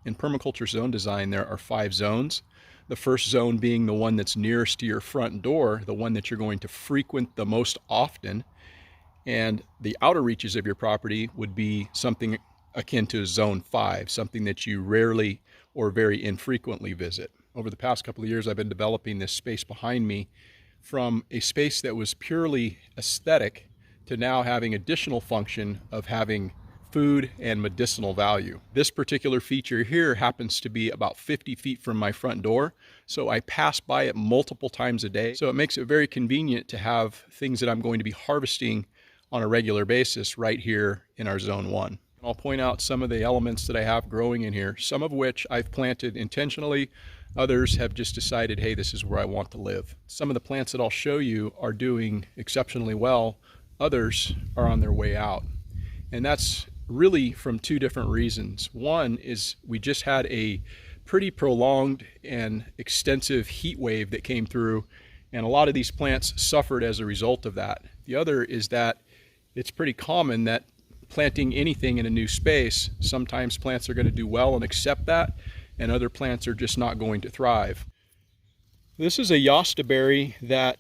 In permaculture zone design, there are 5 zones. The first zone being the one that's nearest to your front door, the one that you're going to frequent the most often. And the outer reaches of your property would be something akin to zone 5, something that you rarely or very infrequently visit. Over the past couple of years, I've been developing this space behind me from a space that was purely aesthetic to now having additional function of having food and medicinal value. This particular feature here happens to be about 50 feet from my front door, so I pass by it multiple times a day. So it makes it very convenient to have things that I'm going to be harvesting on a regular basis right here in our zone 1. I'll point out some of the elements that I have growing in here, some of which I've planted intentionally. Others have just decided, hey, this is where I want to live. Some of the plants that I'll show you are doing exceptionally well. Others are on their way out. And that's really from 2 different reasons. One is we just had a pretty prolonged and extensive heat wave that came through, and a lot of these plants suffered as a result of that. The other is that it's pretty common that planting anything in a new space, sometimes plants are going to do well and accept that, and other plants are just not going to thrive. This is a yostaberry that,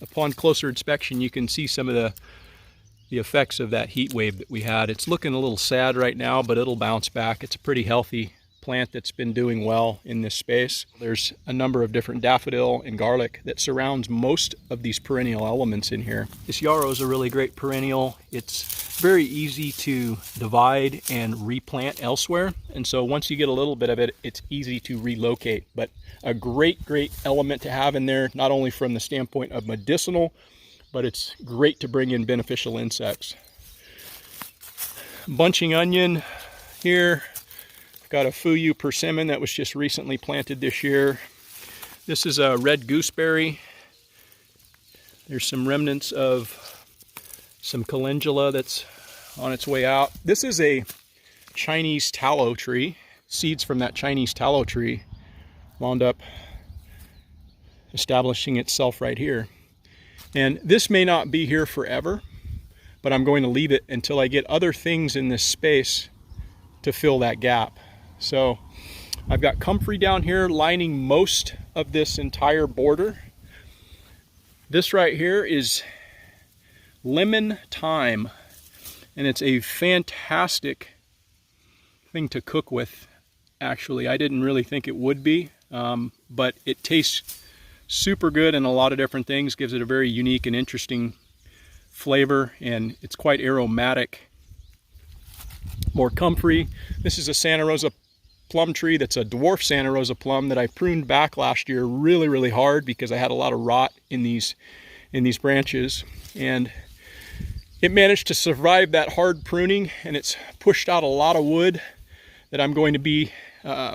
upon closer inspection, you can see some of the effects of that heat wave that we had. It's looking a little sad right now, but it'll bounce back. It's a pretty healthy plant that's been doing well in this space. There's a number of different daffodil and garlic that surrounds most of these perennial elements in here. This yarrow is a really great perennial. It's very easy to divide and replant elsewhere, and so once you get a little bit of it, it's easy to relocate. But a great element to have in there, not only from the standpoint of medicinal, but it's great to bring in beneficial insects. Bunching onion here. Got a Fuyu persimmon that was just recently planted this year. This is a red gooseberry. There's some remnants of some calendula that's on its way out. This is a Chinese tallow tree. Seeds from that Chinese tallow tree wound up establishing itself right here. And this may not be here forever, but I'm going to leave it until I get other things in this space to fill that gap. So I've got comfrey down here lining most of this entire border. This right here is lemon thyme, and it's a fantastic thing to cook with. Actually, I didn't really think it would be, but it tastes super good in a lot of different things, gives it a very unique and interesting flavor, and it's quite aromatic. More comfrey. This is a Santa Rosa plum tree that's a dwarf Santa Rosa plum that I pruned back last year really hard because I had a lot of rot in these branches, and it managed to survive that hard pruning, and it's pushed out a lot of wood that I'm going to be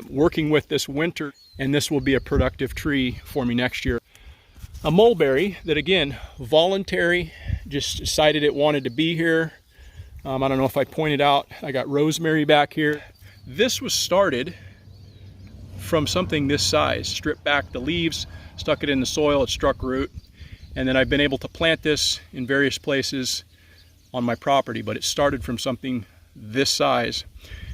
working with this winter, and this will be a productive tree for me next year. A mulberry that, again, voluntary, just decided it wanted to be here. I don't know if I pointed out, I got rosemary back here. This was started from something this size. Stripped back the leaves, stuck it in the soil, it struck root, and then I've been able to plant this in various places on my property, but it started from something this size.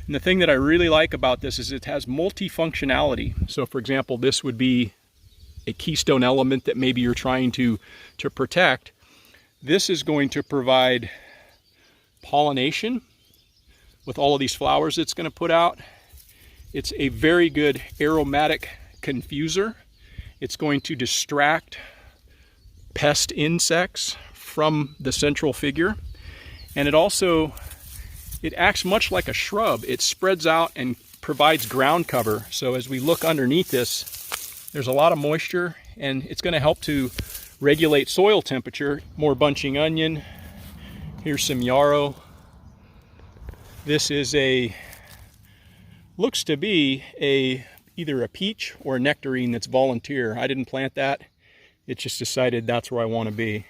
And the thing that I really like about this is it has multifunctionality. So for example, this would be a keystone element that maybe you're trying to protect. This is going to provide pollination with all of these flowers it's going to put out. It's a very good aromatic confuser. It's going to distract pest insects from the central figure. And it acts much like a shrub. It spreads out and provides ground cover. So as we look underneath this, there's a lot of moisture, and it's going to help to regulate soil temperature. More bunching onion. Here's some yarrow. This is looks to be either a peach or a nectarine that's volunteer. I didn't plant that. It just decided that's where I want to be.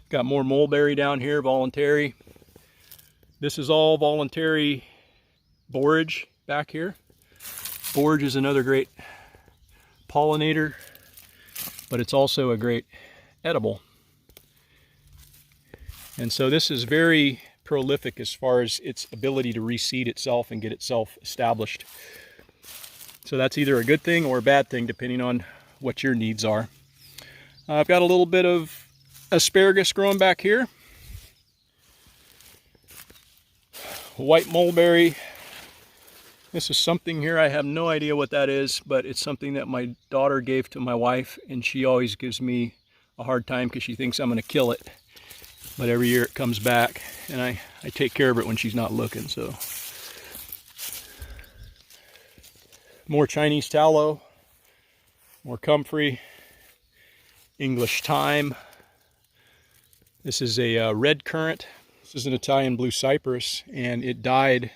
Got more mulberry down here, voluntary. This is all voluntary borage back here. Borage is another great pollinator, but it's also a great edible. And so this is very prolific as far as its ability to reseed itself and get itself established. So that's either a good thing or a bad thing, depending on what your needs are. I've got a little bit of asparagus growing back here. White mulberry. This is something here, I have no idea what that is, but it's something that my daughter gave to my wife, and she always gives me a hard time because she thinks I'm going to kill it. But every year it comes back, and I take care of it when she's not looking. So more Chinese tallow, more comfrey, English thyme. This is a red currant. This is an Italian blue cypress, and it died,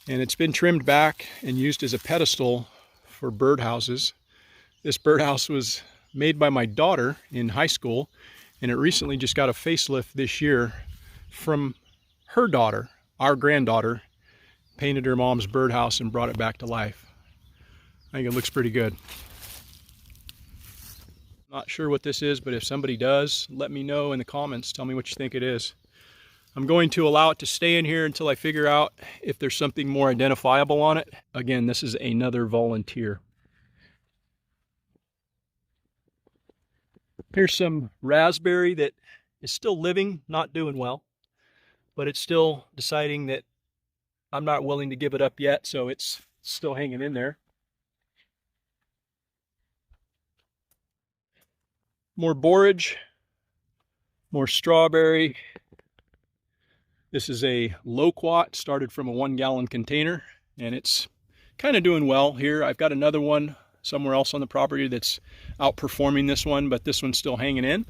and it's been trimmed back and used as a pedestal for birdhouses. This birdhouse was made by my daughter in high school, and it recently just got a facelift this year from her daughter. Our granddaughter painted her mom's birdhouse and brought it back to life. I think it looks pretty good. Not sure what this is, but if somebody does, let me know in the comments. Tell me what you think it is. I'm going to allow it to stay in here until I figure out if there's something more identifiable on it. Again, this is another volunteer. Here's some raspberry that is still living, not doing well, but it's still deciding that I'm not willing to give it up yet, so it's still hanging in there. More borage, more strawberry. This is a loquat, started from a 1-gallon container, and it's kind of doing well here. I've got another one somewhere else on the property that's outperforming this one, but this one's still hanging in.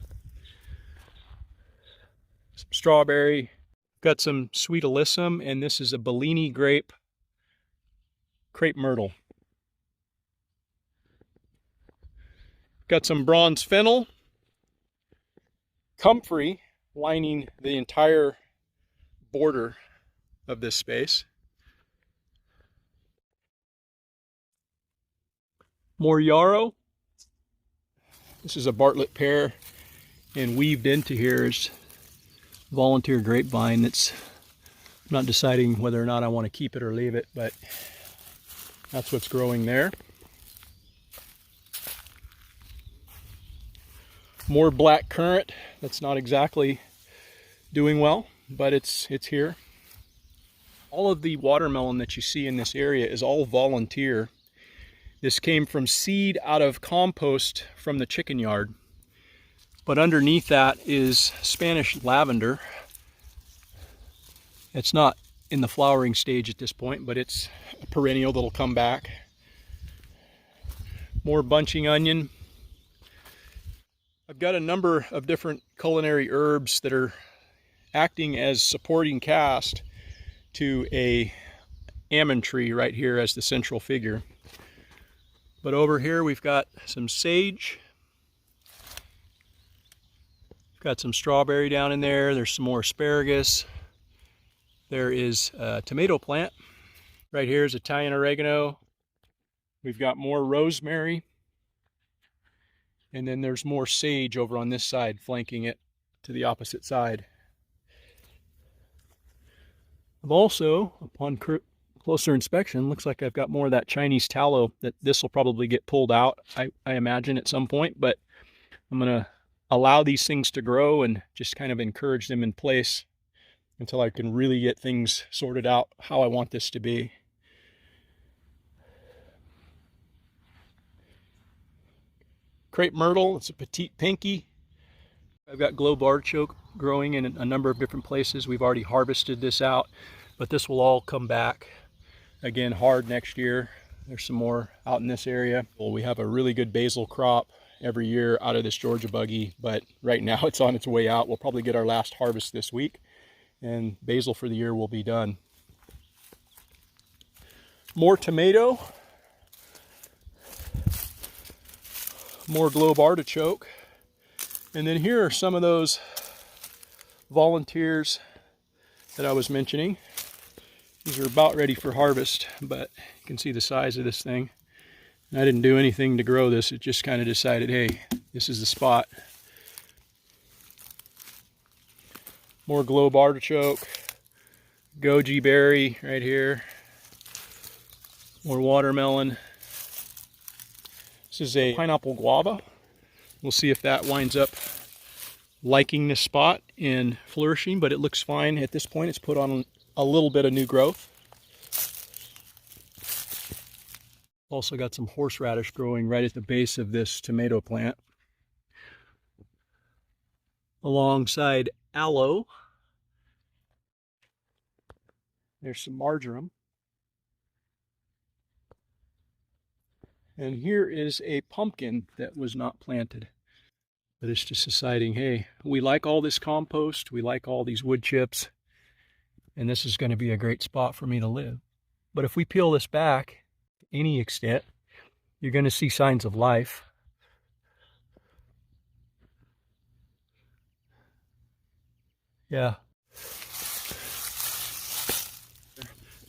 Some strawberry. Got some sweet alyssum, and this is a Bellini grape, crepe myrtle. Got some bronze fennel, comfrey lining the entire border of this space. More yarrow. This is a Bartlett pear, and weaved into here is volunteer grapevine. That's, I'm not deciding whether or not I want to keep it or leave it, but that's what's growing there. More black currant. That's not exactly doing well, but it's here. All of the watermelon that you see in this area is all volunteer. This came from seed out of compost from the chicken yard. But underneath that is Spanish lavender. It's not in the flowering stage at this point, but it's a perennial that'll come back. More bunching onion. I've got a number of different culinary herbs that are acting as supporting cast to a almond tree right here as the central figure. But over here we've got some sage. We've got some strawberry down in there. There's some more asparagus. There is a tomato plant. Right here is Italian oregano. We've got more rosemary. And then there's more sage over on this side, flanking it to the opposite side. I've also, upon closer inspection, looks like I've got more of that Chinese tallow. That this will probably get pulled out, I imagine, at some point. But I'm going to allow these things to grow and just kind of encourage them in place until I can really get things sorted out how I want this to be. Crepe myrtle, it's a petite pinky. I've got globe artichoke growing in a number of different places. We've already harvested this out, but this will all come back again hard next year. There's some more out in this area. Well, we have a really good basil crop every year out of this Georgia buggy, but right now it's on its way out. We'll probably get our last harvest this week, and basil for the year will be done. More tomato. More globe artichoke. And then here are some of those volunteers that I was mentioning. These are about ready for harvest, but you can see the size of this thing. And I didn't do anything to grow this. It just kind of decided, hey, this is the spot. More globe artichoke. goji berry right here. More watermelon. This is a pineapple guava. We'll see if that winds up liking this spot and flourishing, but it looks fine at this point. It's put on a little bit of new growth. Also got some horseradish growing right at the base of this tomato plant. Alongside aloe, there's some marjoram. And here is a pumpkin that was not planted. But it's just deciding, hey, we like all this compost, we like all these wood chips, and this is going to be a great spot for me to live. But if we peel this back to any extent, you're going to see signs of life. Yeah.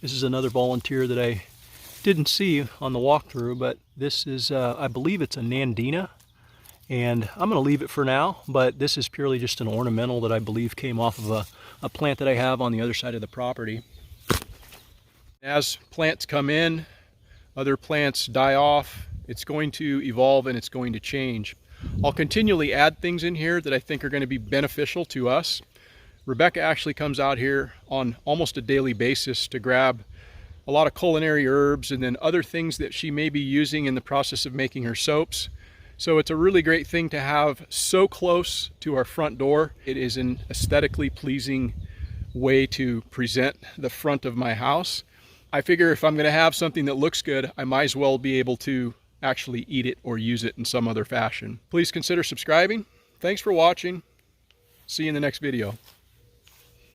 This is another volunteer that I didn't see on the walkthrough, but this is, I believe it's a Nandina. And I'm going to leave it for now, but this is purely just an ornamental that I believe came off of a plant that I have on the other side of the property. As plants come in, other plants die off, it's going to evolve and it's going to change. I'll continually add things in here that I think are going to be beneficial to us. Rebecca actually comes out here on almost a daily basis to grab a lot of culinary herbs and then other things that she may be using in the process of making her soaps. So it's a really great thing to have so close to our front door. It is an aesthetically pleasing way to present the front of my house. I figure if I'm going to have something that looks good, I might as well be able to actually eat it or use it in some other fashion. Please consider subscribing. Thanks for watching. See you in the next video.